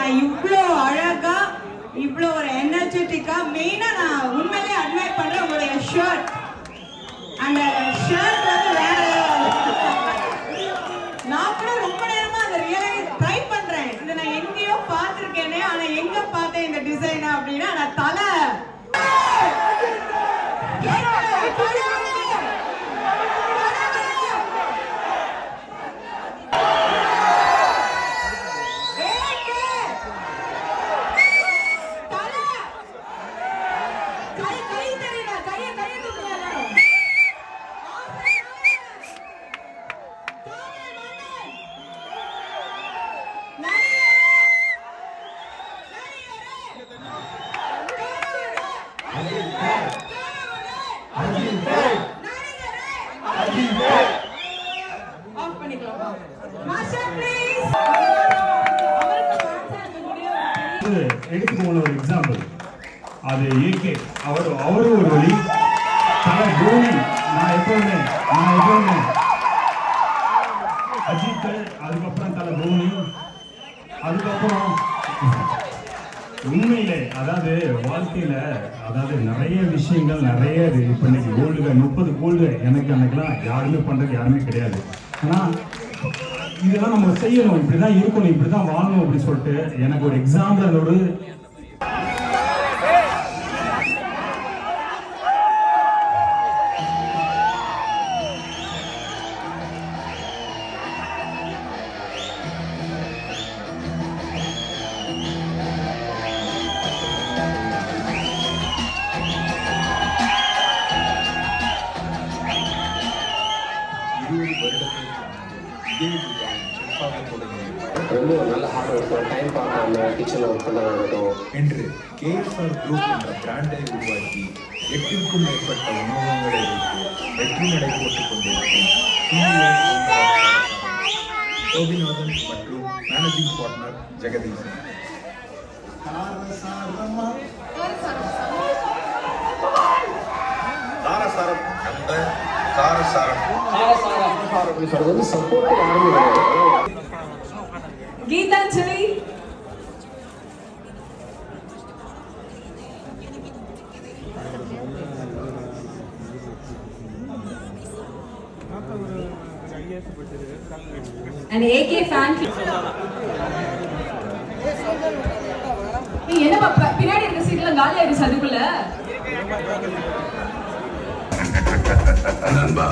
நான் இவ்வளோ அழகா இவ்வளோ ஒரு எனர்ஜெட்டிக்கா மெயினா நான் உண்மையிலே அட்மையர் பண்றேன் உங்களுடைய ஷர்ட். அந்த ஷர்ட் வந்து வேற நான் கூட ரொம்ப நேரமா அதை ட்ரை பண்றேன். இதை நான் எங்கேயோ பார்த்திருக்கேனே, ஆனா எங்க பார்த்தேன் இந்த டிசைன் அப்படின்னா நான் தலை எடுத்துக்கோங்க. ஒரு எக்ஸாம்பிள், அது ஏகே அவரு ஒரு வழி, தலை தோனி நான் எப்பவுமே அஜித், அதுக்கப்புறம் தலை தோனி, அதுக்கப்புறம் உண்மையிலே அதாவது வாழ்க்கையில அதாவது நிறைய விஷயங்கள் நிறைய இப்போ இன்னைக்கு கோல்டுகள் 30 கோல்டு எனக்கு அன்னைக்கெல்லாம் யாருமே பண்றது யாருமே கிடையாது. ஆனா இதெல்லாம் நம்ம செய்யணும், இப்படிதான் இருக்கணும், இப்படிதான் வாழணும் அப்படின்னு சொல்லிட்டு எனக்கு ஒரு எக்ஸாம்பிள் அதோட ரொம்ப நல்ல ஹார்ட் ஒர்க், டைம் பார்க்காம கிச்சனில் ஒர்க் பண்ணாகட்டும் என்று கேஎஸ்ஆர் குரூப் என்ற பிராண்டை உருவாக்கி 8க்கும் மேற்பட்ட உணவகங்களை வைத்து வெற்றி நடை போட்டுக் கொண்டிருக்கும் கோபிநாதன் மற்றும் மேனேஜிங் பார்ட்னர் ஜெகதீசன். சப்போர்ட் யாருமே கிடையாது. கீதாஞ்சலி and AK fan நீ என்ன பின்னாடி இருக்க சீட்ல காலி ஆயிடுச்சு அதுக்குள்ள நண்பா